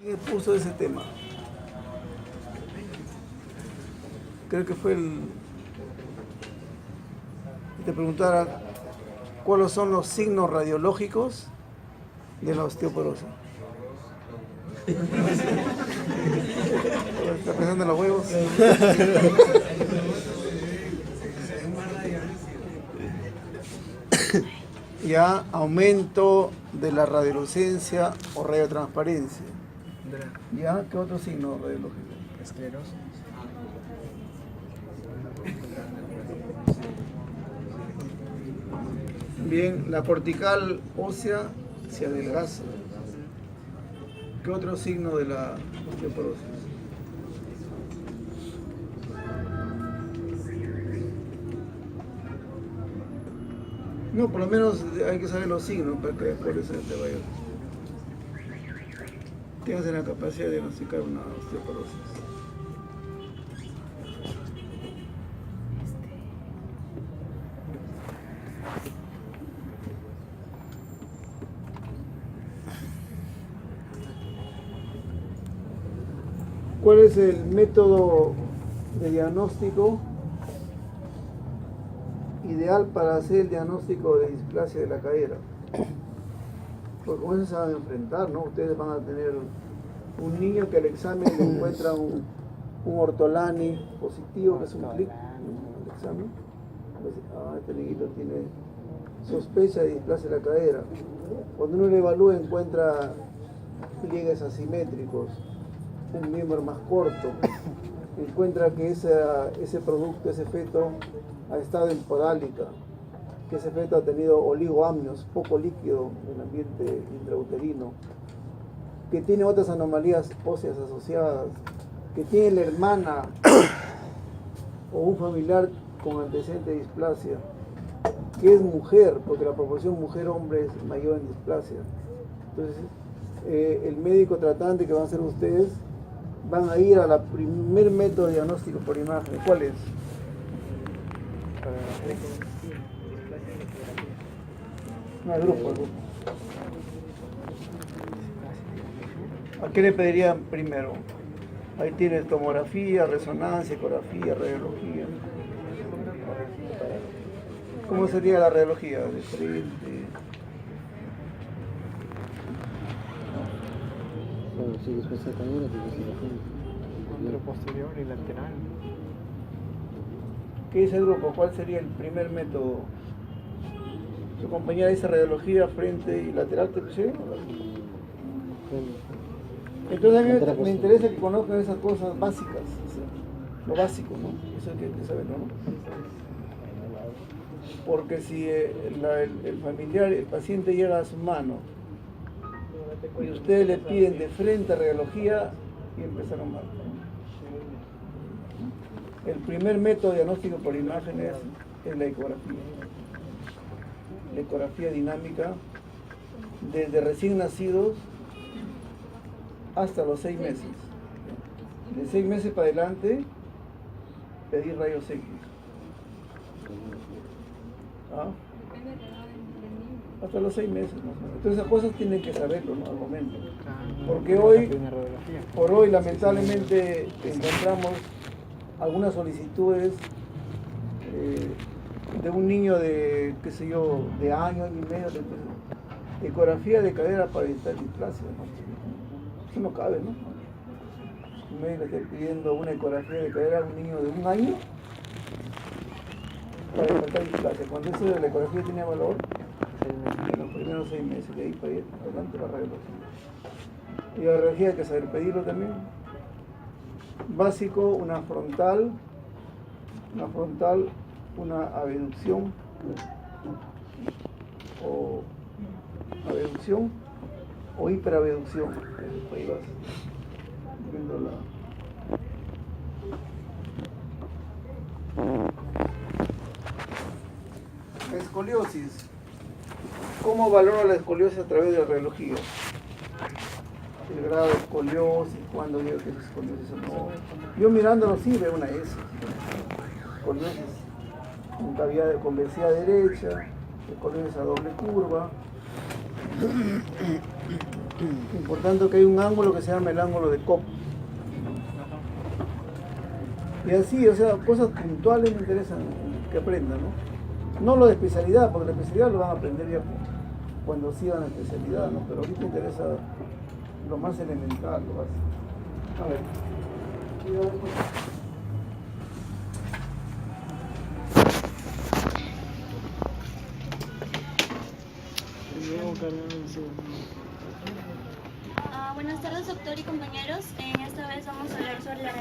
¿Quién puso ese tema? Creo que fue el que te preguntara cuáles son los signos radiológicos de la osteoporosis. ¿Está pensando en los huevos? Ya, aumento de la radiolucencia o radiotransparencia. ¿Ya? ¿Qué otro signo radiológico? Esclerosis. Bien, la cortical ósea se adelgaza. ¿Qué otro signo de la osteoporosis? No, por lo menos hay que saber los signos para que después se te vaya. Tengas la capacidad de diagnosticar una osteoporosis. ¿Cuál es el método de diagnóstico ideal para hacer el diagnóstico de displasia de la cadera? Porque con eso se van a enfrentar, ¿no? Ustedes van a tener un niño que al examen le encuentra un ortolani positivo, que es un clic en el examen. Este niñito tiene sospecha de displasia de la cadera. Cuando uno le evalúa encuentra pliegues asimétricos, un miembro más corto, encuentra que ese producto, ese feto, ha estado en podálica, que ese feto ha tenido oligoamnios, poco líquido en el ambiente intrauterino, que tiene otras anomalías óseas asociadas, que tiene la hermana o un familiar con antecedente de displasia, que es mujer, porque la proporción mujer-hombre es mayor en displasia. Entonces, el médico tratante que van a ser ustedes van a ir a la primer método de diagnóstico por imagen. ¿Cuál es? No, el grupo. ¿A qué le pedirían primero? Ahí tiene tomografía, resonancia, ecografía, radiología. ¿Cómo sería la radiología? De frente. Sí, después se cadera, Antero posterior y lateral. ¿Qué dice el grupo? ¿Cuál sería el primer método? Su compañera dice radiología, frente y lateral, ¿te pusieron? Entonces a mí me interesa que conozcan esas cosas básicas, o sea, lo básico, ¿no? Eso hay que saberlo, ¿no? Porque si el familiar, el paciente llega a su mano y ustedes le piden de frente radiología, y empezaron mal. El primer método de diagnóstico por imágenes es la ecografía. La ecografía dinámica, desde recién nacidos hasta los 6 meses. De 6 meses para adelante, pedir rayos X. ¿Ah? Hasta los 6 meses más o menos. Entonces esas cosas tienen que saberlo, ¿no? Al momento. Porque hoy lamentablemente encontramos algunas solicitudes de un niño de, qué sé yo, de año y medio, de ecografía de cadera para evitar displasia, ¿no? Eso no cabe, ¿no? Un médico está pidiendo una ecografía de cadera a un niño de 1 año para evitar displasia. Cuando eso de la ecografía tiene valor, en los primeros 6 meses, de ahí para ir adelante la radiología. Y la radiología hay que saber pedirlo también. Básico, una frontal, una abducción o hiperabducción. Ahí vas viendo la escoliosis. ¿Cómo valoro la escoliosis a través de la radiología? El grado de escoliosis, cuando digo que es escoliosis o no. Yo mirándolo sí veo una S. Escoliosis con cavidad de convexidad derecha, escoliosis a doble curva. Importante que hay un ángulo que se llama el ángulo de Cobb. Y así, o sea, cosas puntuales me interesan que aprendan, ¿no? No lo de especialidad, porque la especialidad lo van a aprender ya cuando sigan la especialidad, ¿no? Pero ahorita interesa lo más elemental, lo básico. A ver. Buenas tardes, doctor y compañeros. Esta vez vamos a hablar sobre la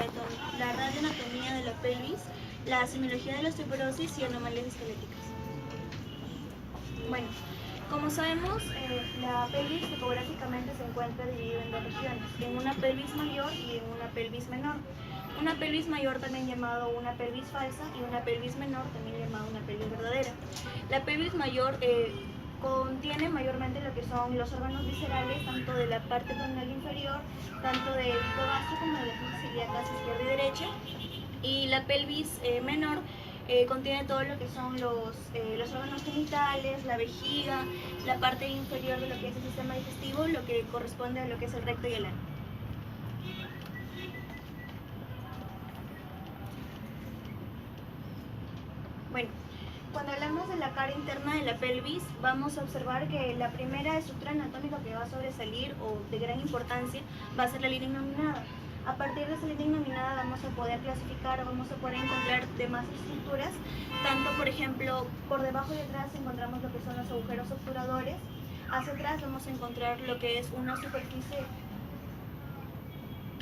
radioanatomía de la pelvis, la semiología de la osteoporosis y anomalías esqueléticas. Bueno, como sabemos, la pelvis topográficamente se encuentra dividida en dos regiones, en una pelvis mayor y en una pelvis menor. Una pelvis mayor también llamado una pelvis falsa y una pelvis menor también llamada una pelvis verdadera. La pelvis mayor contiene mayormente lo que son los órganos viscerales, tanto de la parte abdominal inferior, tanto del torazo como de la fosa ilíaca izquierda y derecha. Y la pelvis menor contiene todo lo que son los órganos genitales, la vejiga, la parte inferior de lo que es el sistema digestivo, lo que corresponde a lo que es el recto y el ano. Bueno, cuando hablamos de la cara interna de la pelvis, vamos a observar que la primera estructura anatómica que va a sobresalir o de gran importancia va a ser la línea innominada. A partir de esa línea innominada vamos a poder clasificar, vamos a poder encontrar demás estructuras, tanto por ejemplo por debajo y atrás encontramos lo que son los agujeros obturadores, hacia atrás vamos a encontrar lo que es una superficie,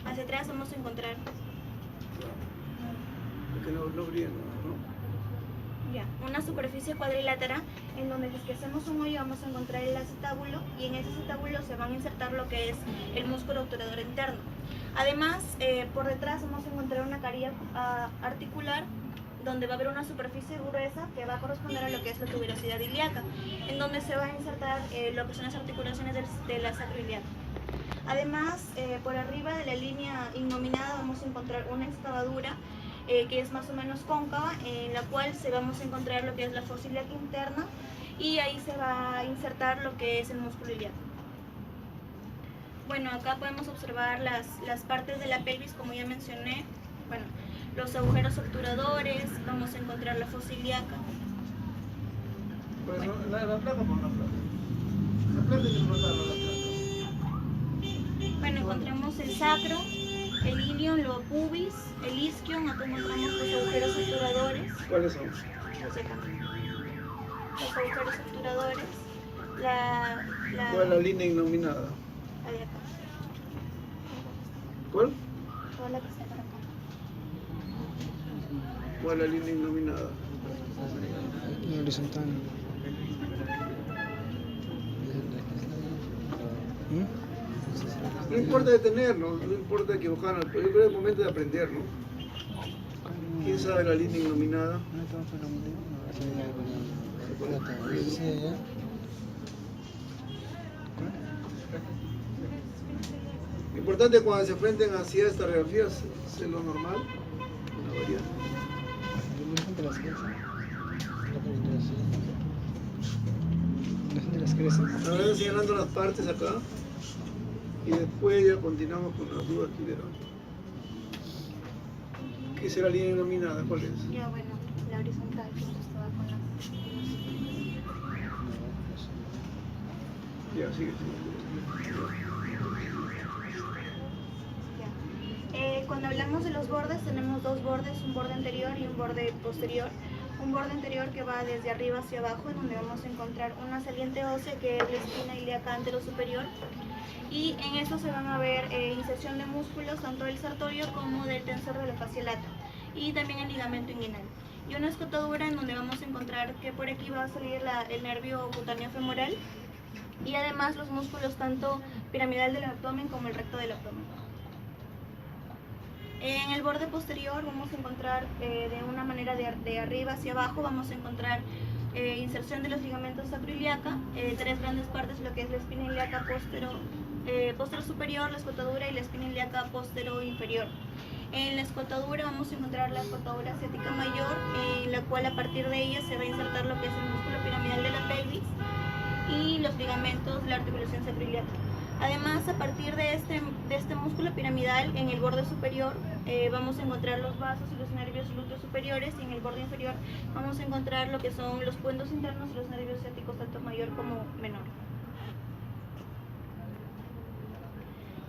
hacia atrás vamos a encontrar... Porque no brilla, ¿no? Ya, una superficie cuadrilátera en donde si hacemos un hoyo vamos a encontrar el acetábulo y en ese acetábulo se van a insertar lo que es el músculo obturador interno. Además, por detrás vamos a encontrar una carilla articular donde va a haber una superficie gruesa que va a corresponder a lo que es la tuberosidad ilíaca, en donde se va a insertar lo que son las articulaciones de la sacroiliaca. Además, por arriba de la línea innominada vamos a encontrar una excavadura que es más o menos cóncava, en la cual se vamos a encontrar lo que es la fosa ilíaca interna y ahí se va a insertar lo que es el músculo ilíaco. Bueno, acá podemos observar las partes de la pelvis, como ya mencioné. Bueno, los agujeros obturadores, vamos a encontrar la fosa ilíaca. Bueno, la placa por una placa. La placa hay que cortarla, la placa. Bueno, encontramos el sacro, el ilion, lo pubis, el isquion, acá encontramos los agujeros obturadores. ¿Cuáles son? Los de acá. Los agujeros obturadores, ¿Cuál es la línea innominada? la de acá. ¿Cuál? Toda la que está para acá. ¿Cuál es la línea innominada? Horizontal. No importa detenernos, no importa equivocarnos, pero yo creo que es el momento de aprender, ¿no? ¿Quién sabe la línea innominada? Lo importante cuando se enfrenten hacia esta radiografía es lo normal, una variante. Ahora están señalando las partes acá y después ya continuamos con las dudas que hubieron. ¿Qué es la línea innominada? ¿Cuál es? Ya, bueno, la horizontal que estaba con la... Ya, sigue. Cuando hablamos de los bordes, tenemos dos bordes, un borde anterior y un borde posterior. Un borde anterior que va desde arriba hacia abajo, en donde vamos a encontrar una saliente ósea que es la espina ilíaca anterosuperior. Y en esto se van a ver inserción de músculos, tanto del sartorio como del tensor de la fascia lata. Y también el ligamento inguinal. Y una escotadura en donde vamos a encontrar que por aquí va a salir el nervio cutáneo femoral. Y además los músculos tanto piramidal del abdomen como el recto del abdomen. En el borde posterior vamos a encontrar de una manera de arriba hacia abajo, vamos a encontrar inserción de los ligamentos sacroiliaca, tres grandes partes, lo que es la espina ilíaca postero superior, la escotadura y la espina ilíaca postero inferior. En la escotadura vamos a encontrar la escotadura asiática mayor, en la cual a partir de ella se va a insertar lo que es el músculo piramidal de la pelvis y los ligamentos de la articulación sacroiliaca. Además, a partir de este músculo piramidal, en el borde superior vamos a encontrar los vasos y los nervios glúteos superiores, y en el borde inferior vamos a encontrar lo que son los puentos internos y los nervios ciáticos tanto mayor como menor.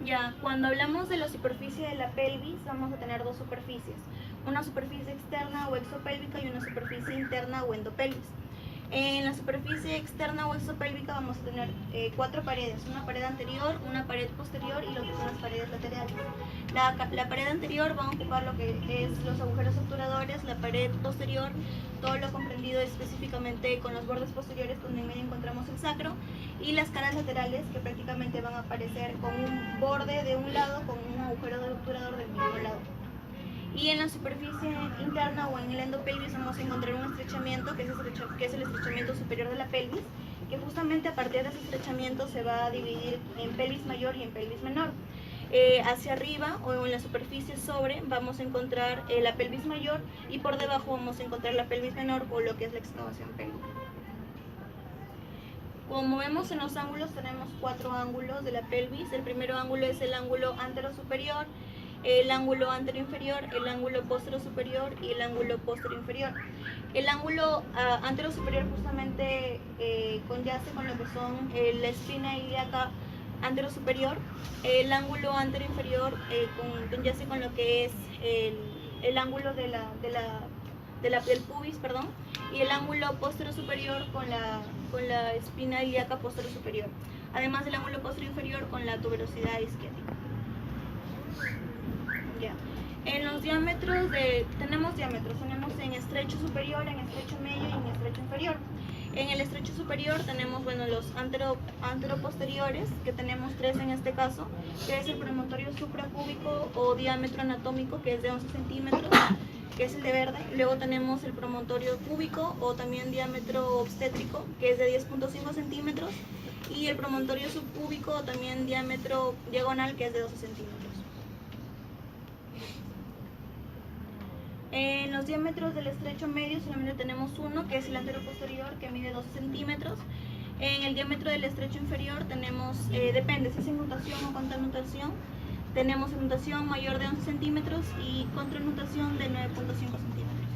Ya, cuando hablamos de la superficie de la pelvis, vamos a tener dos superficies, una superficie externa o exopélvica y una superficie interna o endopelvis. En la superficie externa o exopélvica vamos a tener 4 paredes, una pared anterior, una pared posterior y lo que son las paredes laterales. La pared anterior va a ocupar lo que es los agujeros obturadores, la pared posterior, todo lo comprendido específicamente con los bordes posteriores donde en medio encontramos el sacro, y las caras laterales que prácticamente van a aparecer con un borde de un lado con un agujero del obturador del mismo lado. Y en la superficie interna o en el endopelvis vamos a encontrar un estrechamiento que es el estrechamiento superior de la pelvis, que justamente a partir de ese estrechamiento se va a dividir en pelvis mayor y en pelvis menor. Hacia arriba o en la superficie sobre vamos a encontrar la pelvis mayor, y por debajo vamos a encontrar la pelvis menor o lo que es la excavación pélvica. Como vemos en los ángulos, tenemos 4 ángulos de la pelvis. El primer ángulo es el ángulo antero-superior, el ángulo antero-inferior, el ángulo posterior-superior y el ángulo posterior-inferior. El ángulo antero-superior justamente conyace con lo que son la espina ilíaca antero-superior. El ángulo antero-inferior conyace con lo que es el ángulo del pubis, perdón, y el ángulo posterior-superior con la espina ilíaca posterior-superior. Además del ángulo posterior-inferior con la tuberosidad isquiática. Ya. En los diámetros tenemos en estrecho superior, en estrecho medio y en estrecho inferior. En el estrecho superior tenemos los anteroposteriores, que tenemos 3 en este caso, que es el premontorio supracúbico o diámetro anatómico, que es de 11 centímetros, que es el de verde. Luego tenemos el promontorio cúbico o también diámetro obstétrico, que es de 10.5 centímetros, y el promontorio subcúbico o también diámetro diagonal, que es de 12 centímetros. En los diámetros del estrecho medio solamente tenemos uno, que es el anteroposterior, que mide 12 centímetros. En el diámetro del estrecho inferior tenemos, depende si es en nutación o contranutación, tenemos en nutación mayor de 11 centímetros y contranutación de 9.5 centímetros.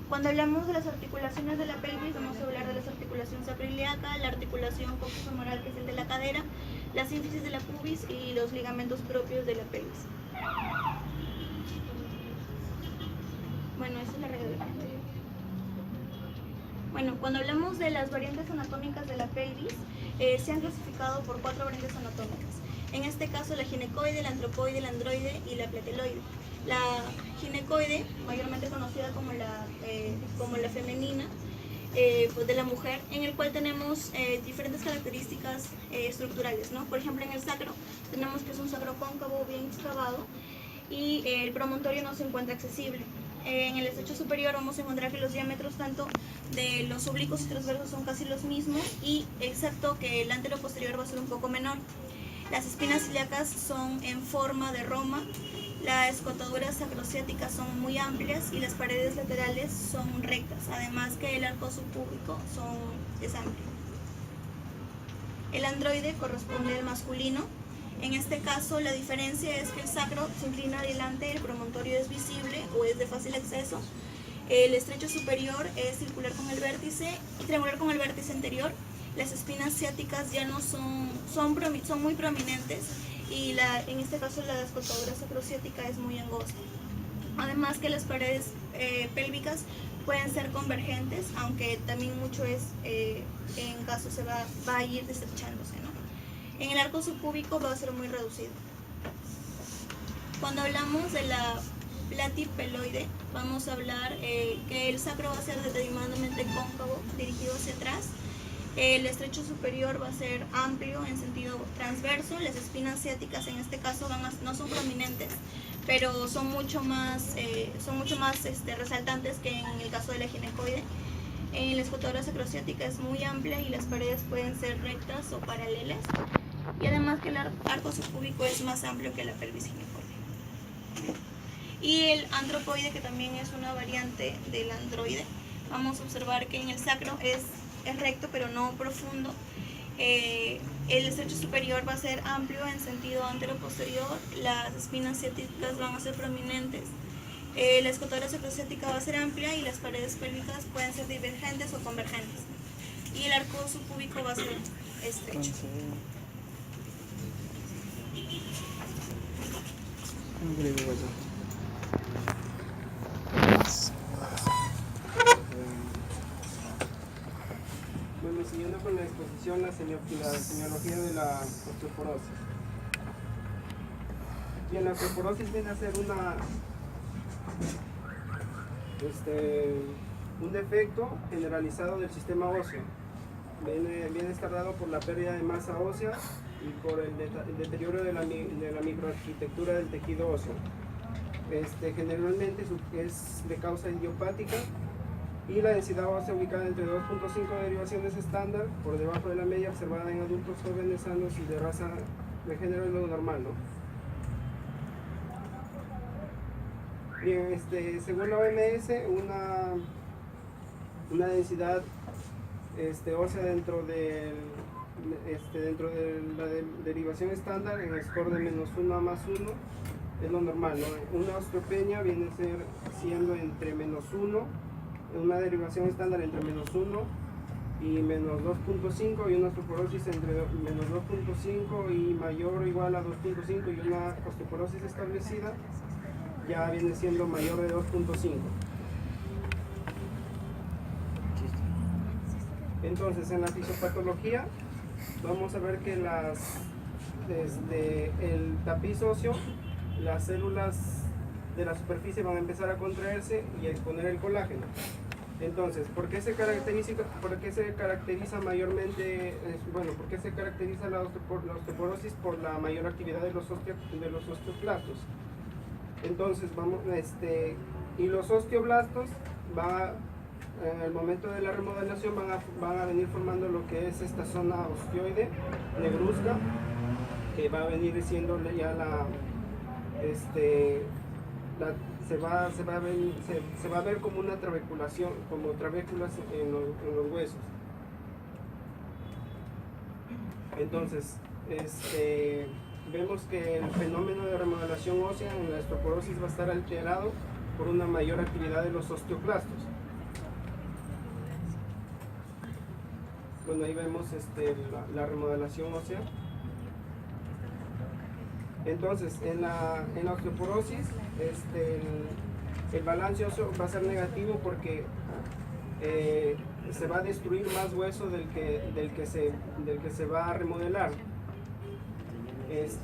Cuando hablamos de las articulaciones de la pelvis, vamos a hablar de la articulación sacroiliaca, la articulación coxofemoral, que es el de la cadera, la sínfisis de la pubis y los ligamentos propios de la pelvis. Bueno, esa es la radiografía. Bueno, cuando hablamos de las variantes anatómicas de la pelvis, se han clasificado por 4 variantes anatómicas. En este caso, la ginecoide, la antropoide, la androide y la plateloide. La ginecoide, mayormente conocida como la femenina, pues de la mujer, en el cual tenemos diferentes características estructurales, ¿no? Por ejemplo, en el sacro tenemos que es un sacro cóncavo bien excavado y el promontorio no se encuentra accesible. En el estrecho superior vamos a encontrar que los diámetros tanto de los oblicuos y transversos son casi los mismos, y excepto que el anteroposterior va a ser un poco menor. Las espinas ilíacas son en forma de roma, las escotaduras sacrociáticas son muy amplias y las paredes laterales son rectas, además que el arco subpúbico es amplio. El androide corresponde al masculino. En este caso, la diferencia es que el sacro se inclina adelante, el promontorio es visible o es de fácil acceso. El estrecho superior es circular con el vértice y triangular con el vértice anterior. Las espinas ciáticas ya no son muy prominentes, y en este caso la escotadura sacrociática es muy angosta. Además que las paredes pélvicas pueden ser convergentes, aunque también mucho en caso se va a ir destrechándose, ¿no? En el arco subcúbico va a ser muy reducido. Cuando hablamos de la platipeloide, vamos a hablar que el sacro va a ser determinadamente cóncavo, dirigido hacia atrás. El estrecho superior va a ser amplio en sentido transverso. Las espinas ciáticas en este caso no son prominentes, pero son mucho más resaltantes que en el caso de la ginecoide. En la escotadura sacrociática es muy amplia y las paredes pueden ser rectas o paralelas. Y además que el arco subcúbico es más amplio que la pelvis ginecoide. Y el antropoide, que también es una variante del androide, vamos a observar que en el sacro es recto pero no profundo. el estrecho superior va a ser amplio en sentido antero-posterior, las espinas ciáticas van a ser prominentes, la escotora sacrociática va a ser amplia y las paredes pélvicas pueden ser divergentes o convergentes. Y el arco subpúbico va a ser estrecho. Bueno, siguiendo con la exposición, la semiología de la osteoporosis. Bien, la osteoporosis viene a ser un defecto generalizado del sistema óseo. Viene a estar dado por la pérdida de masa ósea y por el deterioro de la microarquitectura del tejido óseo. Generalmente es de causa idiopática y la densidad ósea ubicada entre 2.5 derivaciones estándar, por debajo de la media observada en adultos jóvenes sanos y de raza de género es lo normal, ¿no? Bien, según la OMS, una densidad ósea dentro de la derivación estándar en el score de -1 a +1 es lo normal, ¿no? Una osteopenia viene siendo entre -1, una derivación estándar entre -1 y -2.5, y una osteoporosis entre -2.5 y mayor o igual a 2.5, y una osteoporosis establecida ya viene siendo mayor de 2.5. Entonces, en la fisiopatología vamos a ver que el tapiz óseo, las células de la superficie van a empezar a contraerse y a exponer el colágeno. Entonces, ¿por qué se caracteriza mayormente, por qué se caracteriza la osteoporosis? Por la mayor actividad de los osteoclastos. Entonces, y los osteoblastos en el momento de la remodelación van a venir formando lo que es esta zona osteoide negruzca, que va a venir siendo ya se va a ver como una trabeculación, como trabéculas en los huesos. Entonces, vemos que el fenómeno de remodelación ósea en la osteoporosis va a estar alterado por una mayor actividad de los osteoclastos. Bueno, ahí vemos la remodelación ósea. Entonces, en la osteoporosis, el balance óseo va a ser negativo porque se va a destruir más hueso del que se va a remodelar.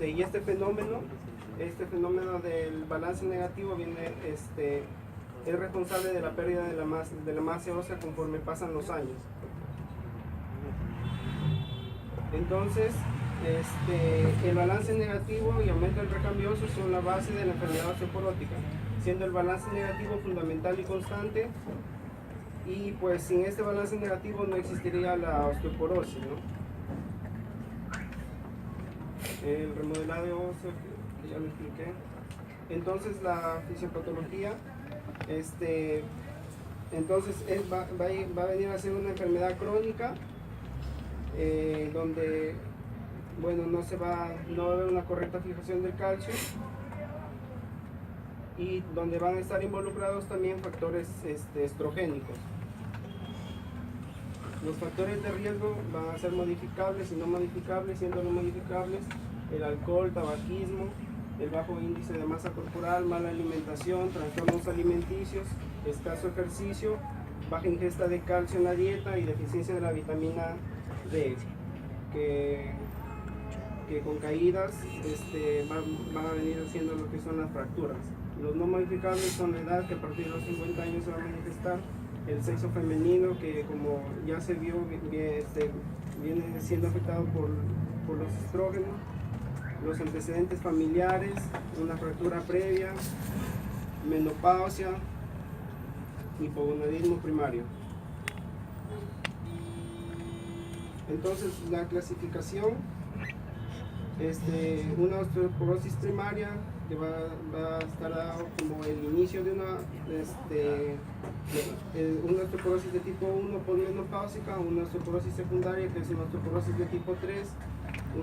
Y este fenómeno del balance negativo es responsable de la pérdida de la masa ósea conforme pasan los años. Entonces, el balance negativo y aumento del recambio óseo son la base de la enfermedad osteoporótica, siendo el balance negativo fundamental y constante, y pues sin este balance negativo no existiría la osteoporosis, ¿no? El remodelado óseo que ya lo expliqué. Entonces la fisiopatología, entonces va a venir a ser una enfermedad crónica, donde no va a haber una correcta fijación del calcio, y donde van a estar involucrados también factores estrogénicos. Los factores de riesgo van a ser modificables y no modificables, siendo no modificables el alcohol, tabaquismo, el bajo índice de masa corporal, mala alimentación, trastornos alimenticios, escaso ejercicio, baja ingesta de calcio en la dieta y deficiencia de la vitamina D, que con caídas van a venir haciendo lo que son las fracturas. Los no modificables son la edad, que a partir de los 50 años se va a manifestar, el sexo femenino, que como ya se vio, viene siendo afectado por los estrógenos, los antecedentes familiares, una fractura previa, menopausia, hipogonadismo primario. Entonces, la clasificación Una osteoporosis primaria, que va a estar dado como el inicio de una osteoporosis de tipo 1 posmenopáusica, una osteoporosis secundaria, que es una osteoporosis de tipo 3,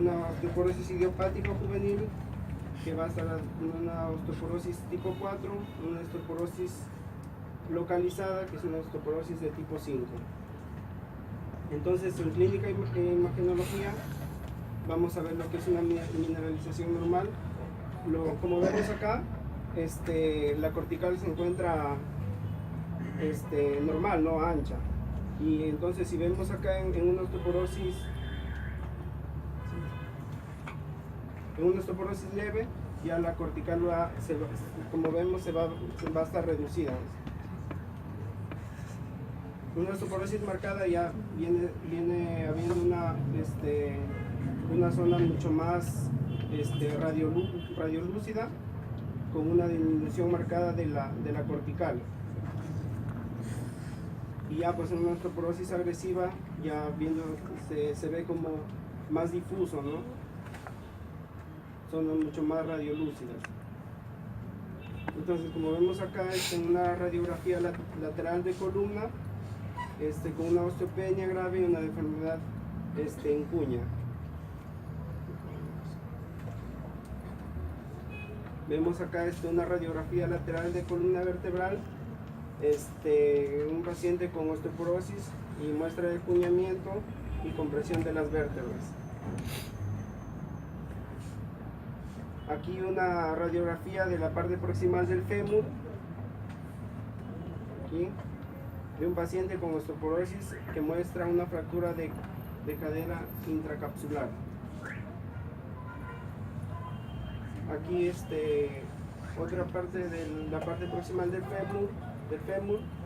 una osteoporosis idiopática juvenil, que va a estar una osteoporosis tipo 4, una osteoporosis localizada, que es una osteoporosis de tipo 5. Entonces, en clínica e imagenología vamos a ver lo que es una mineralización normal. Como vemos acá, la cortical se encuentra normal, no ancha. Y entonces, si vemos acá en una osteoporosis leve, ya la cortical como vemos se va a estar reducida. Una osteoporosis marcada ya viene habiendo una zona mucho más radiolúcida, con una disminución marcada de la cortical. Y ya pues en una osteoporosis agresiva ya se ve como más difuso, ¿no? Son mucho más radiolúcidas. Entonces, como vemos acá, en una radiografía lateral de columna, con una osteopenia grave y una deformidad en cuña. Vemos acá una radiografía lateral de columna vertebral, un paciente con osteoporosis y muestra de cuñamiento y compresión de las vértebras. Aquí una radiografía de la parte proximal del fémur, aquí, de un paciente con osteoporosis que muestra una fractura de cadera intracapsular. Aquí otra parte de la parte proximal del fémur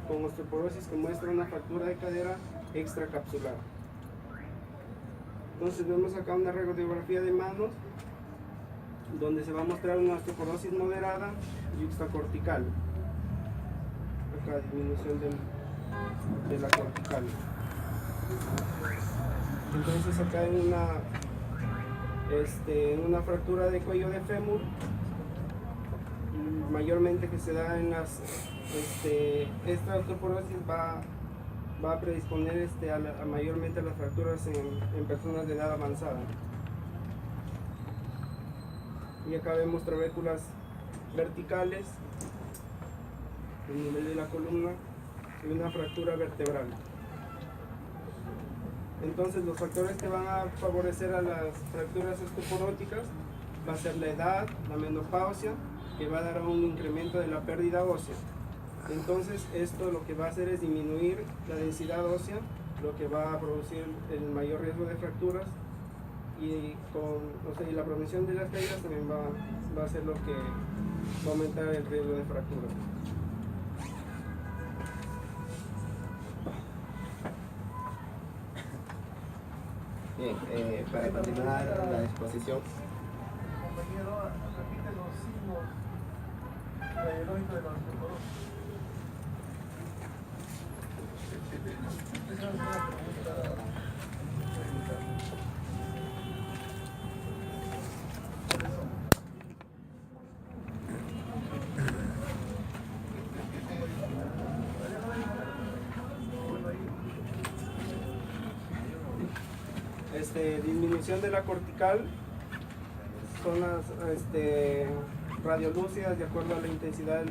con osteoporosis que muestra una fractura de cadera extracapsular. Entonces vemos acá una radiografía de manos donde se va a mostrar una osteoporosis moderada y extracortical. Acá disminución de la cortical. Entonces acá en una fractura de cuello de fémur, mayormente que se da en esta osteoporosis va a predisponer mayormente a las fracturas en personas de edad avanzada. Y acá vemos trabéculas verticales a nivel de la columna y una fractura vertebral. Entonces, los factores que van a favorecer a las fracturas osteoporóticas va a ser la edad, la menopausia, que va a dar un incremento de la pérdida ósea. Entonces, esto lo que va a hacer es disminuir la densidad ósea, lo que va a producir el mayor riesgo de fracturas, y la prevención de las caídas también va a ser lo que va a aumentar el riesgo de fracturas. Bien, para continuar la exposición. Compañero, repite los signos radiológicos de la osteoporosis. Esa es una pregunta. Disminución de la cortical, zonas radiolúcidas de acuerdo a la intensidad,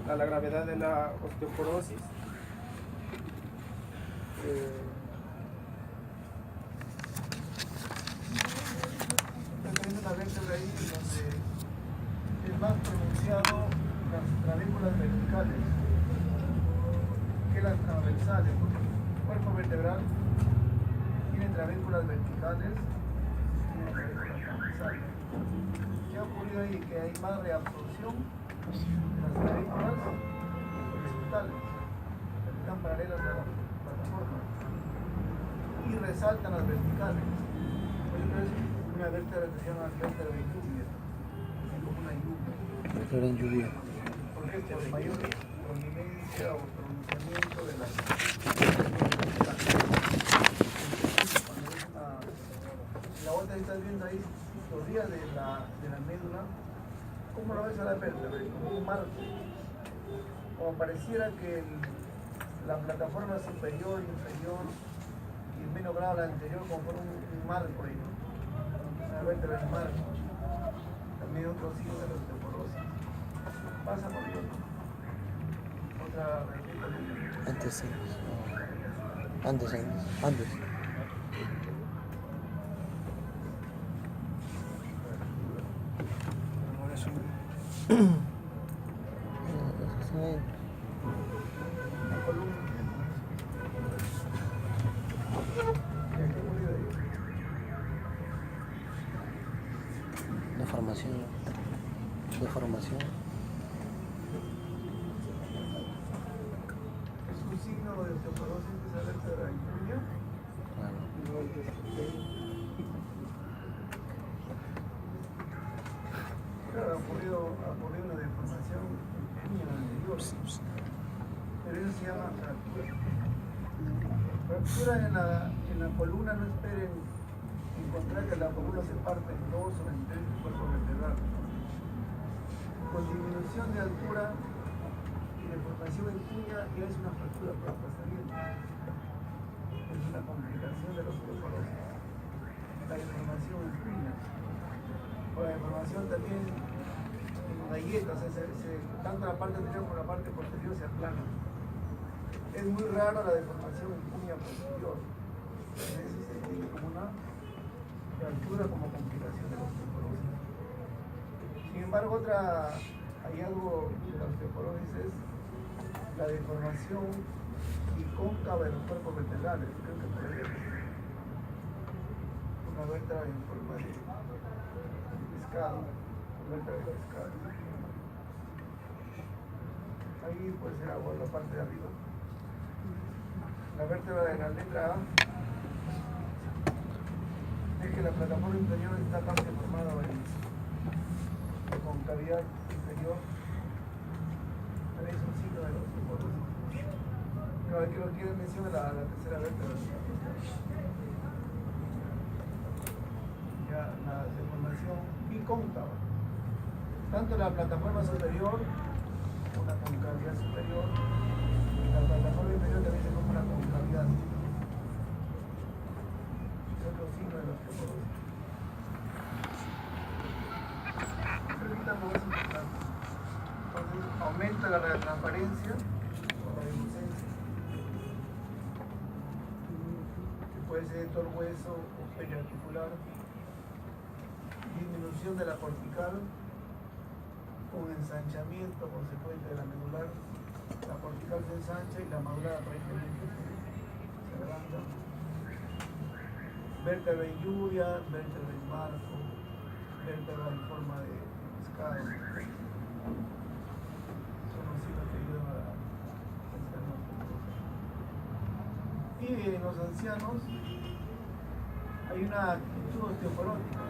a la gravedad de la osteoporosis. También una vértebra ahí donde es más pronunciado las clavículas verticales que las transversales, porque el cuerpo vertebral tiene clavículas verticales y tiene clavículas transversales. ¿Qué ha ocurrido ahí? Que hay más reabsorción de las clavículas horizontales, que están paralelas a la plataforma, y resaltan las verticales. Por eso es una vértebra que se llama vértebra de lluvia, es como una lluvia. Vértebra en lluvia. ¿Por qué? Por mayor prominencia o pronunciamiento de las la otra es estás viendo ahí citología de la médula, ¿cómo lo ves a la vértebra? Como un marco. Como pareciera que la plataforma superior, inferior y en menos grado la anterior, como por un marco ahí, ¿no? Una vértebra en marco. También otro signo de la osteoporosis. Pasa por ello. Otra repito. Antes, sí. Antes. Ahora es un... La columna. Deformación. Es un signo de osteoporosis que se vértebra en cuña. Claro, ha ocurrido una deformación en cuña anterior, pero eso se llama fractura. Fractura en la columna, no esperen encontrar que la columna se parte en dos o en tres del cuerpo vertebral. Con disminución de altura y deformación en cuña ya es una fractura por aplastamiento. Es una complicación de la osteoporosis. La deformación en cuña. O la deformación también en galletas, tanto la parte anterior como la parte posterior se aplana. Es muy raro la deformación en cuña posterior. Eso se tiene como una altura como complicación de la osteoporosis. Sin embargo, otro hallazgo de la osteoporosis es la deformación bicóncava de los cuerpos vertebrales. Creo que por ahí una vértebra en forma de pescado, vértebra de pescado. Ahí puede ser la parte de arriba. La vértebra de la letra A es que la plataforma inferior está casi formada en concavidad inferior. También es un signo de la osteoporosis. Pero hay que lo quieren mencionar la tercera vértebra. Ya la deformación bicóncava. Tanto la plataforma superior, una concavidad superior, y la plataforma inferior también se forma una concavidad. Es otro signo de la osteoporosis. Ahorita lo más importante. Entonces, aumenta la transparencia o la luminiscencia. Que puede ser de todo el hueso o periarticular. Disminución de la cortical con ensanchamiento consecuente de la medular. La cortical se ensancha y la medular aparentemente se levanta. Vértebra en lluvia, vértebra en marco, vértebra en forma de pescado. Son los signos que ayudan a pensar en la osteoporosis. Y en los ancianos hay una actitud osteoporótica.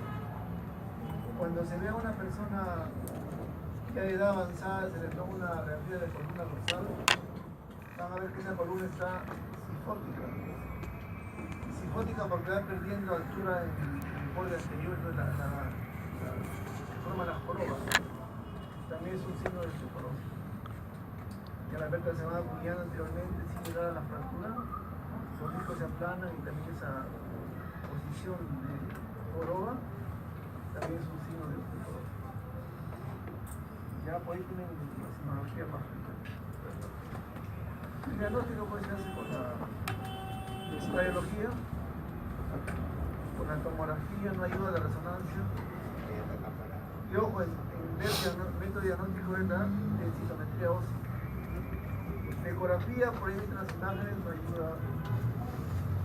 Cuando se ve a una persona ya de edad avanzada, se le toma una radiografía de columna dorsal, van a ver que esa columna está sifótica. Sifótica porque va perdiendo altura en el borde anterior, entonces forma las jorobas. También es un signo de osteoporosis. Ya las vértebras se van acuñando anteriormente sin llegar a la fractura, los discos se aplanan y también esa posición de joroba también es un signo de osteoporosis. Ya por ahí tienen la simbología más rica. El diagnóstico puede ser con la radiología, con la tomografía, no ayuda la resonancia. Y ojo, en método diagnóstico es la densitometría ósea. De ecografía, por ahí las imágenes no ayuda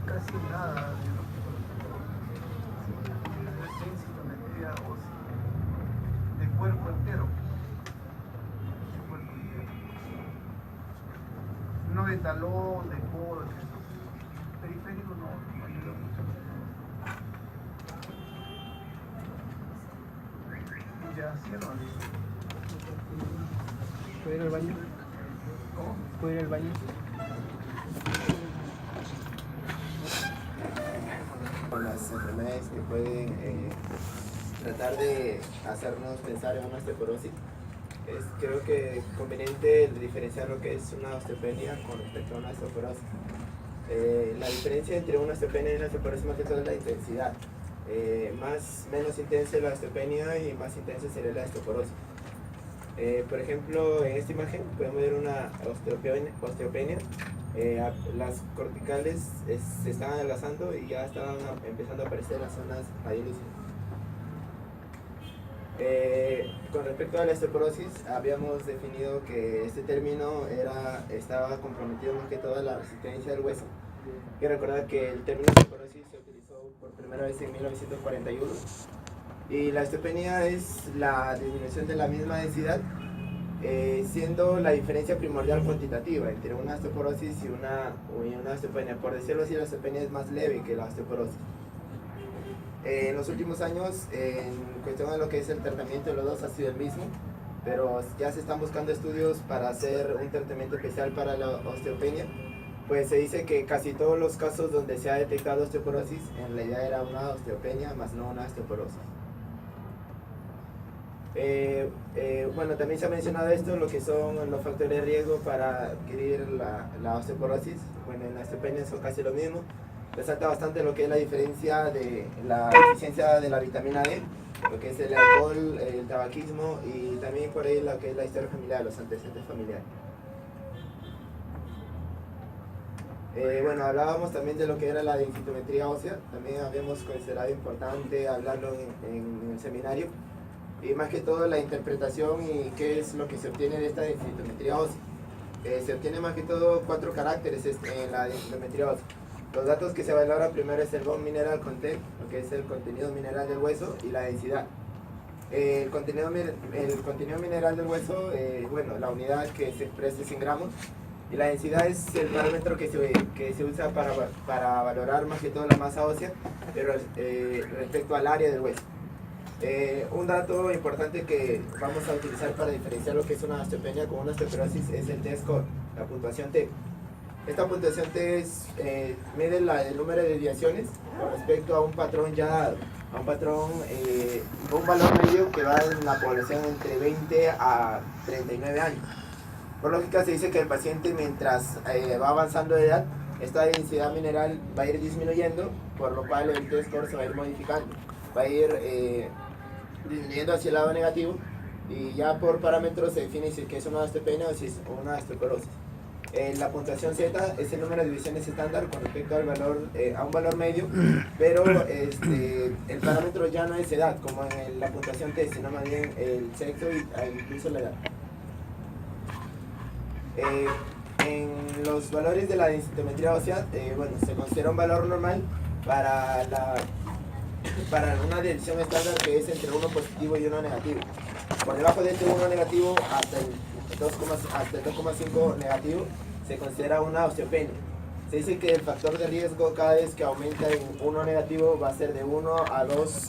casi nada al diagnóstico de osteoporosis. Densitometría ósea. De cuerpo entero. No de talón, de codo, periférico no ayuda mucho. Ya, cierro. ¿Puedo ir al baño? ¿Cómo? ¿Puedo ir al baño? con las enfermedades que pueden tratar de hacernos pensar en una osteoporosis. Creo que es conveniente diferenciar lo que es una osteopenia con respecto a una osteoporosis. La diferencia entre una osteopenia y una osteoporosis más que todo es la intensidad. Menos intensa es la osteopenia y más intensa sería la osteoporosis. Por ejemplo, en esta imagen podemos ver una osteopenia. Las corticales se están adelgazando y ya estaban empezando a aparecer las zonas radiolúcidas. Con respecto a la osteoporosis, habíamos definido que este término estaba comprometido más que todo a la resistencia del hueso. Hay que recordar que el término osteoporosis se utilizó por primera vez en 1941 y la osteopenia es la disminución de la misma densidad, siendo la diferencia primordial cuantitativa entre una osteoporosis y una osteopenia. Por decirlo así, la osteopenia es más leve que la osteoporosis. En los últimos años, en cuestión de lo que es el tratamiento de los dos, ha sido el mismo, pero ya se están buscando estudios para hacer un tratamiento especial para la osteopenia. Pues se dice que casi todos los casos donde se ha detectado osteoporosis, en realidad era una osteopenia, más no una osteoporosis. Bueno, también se ha mencionado esto, lo que son los factores de riesgo para adquirir la osteoporosis. Bueno, en la osteopenia son casi lo mismo. Resalta bastante lo que es la diferencia de la deficiencia de la vitamina D, lo que es el alcohol, el tabaquismo y también por ahí lo que es la historia familiar, los antecedentes familiares. Bueno, hablábamos también de lo que era la densitometría ósea, también habíamos considerado importante hablarlo en el seminario, y más que todo la interpretación y qué es lo que se obtiene de esta densitometría ósea. Se obtiene más que todo 4 caracteres en la densitometría ósea. Los datos que se valoran primero es el bone mineral content, lo que es el contenido mineral del hueso, y la densidad. El contenido mineral del hueso, bueno, la unidad que se expresa es en gramos, y la densidad es el parámetro que se usa para valorar más que todo la masa ósea, pero respecto al área del hueso. Un dato importante que vamos a utilizar para diferenciar lo que es una osteopenia con una osteoporosis es el T-score, la puntuación T. Esta puntuación T mide el número de desviaciones con respecto a un patrón ya dado, a un valor medio que va en la población entre 20 a 39 años. Por lógica se dice que el paciente, mientras va avanzando de edad, esta densidad mineral va a ir disminuyendo, por lo cual el T-score se va a ir modificando, va a ir disminuyendo hacia el lado negativo, y ya por parámetros se define si es una osteopenia o si es una osteoporosis. La puntuación Z es el número de divisiones estándar con respecto al valor, a un valor medio, pero el parámetro ya no es edad, como en la puntuación T, sino más bien el sexo e incluso la edad. En los valores de la densitometría ósea, bueno, se considera un valor normal para una división estándar que es entre 1 positivo y 1 negativo. Por debajo de este 1 negativo hasta el 2,5 negativo se considera una osteopenia. Se dice que el factor de riesgo cada vez que aumenta en 1 negativo va a ser de 1 a 2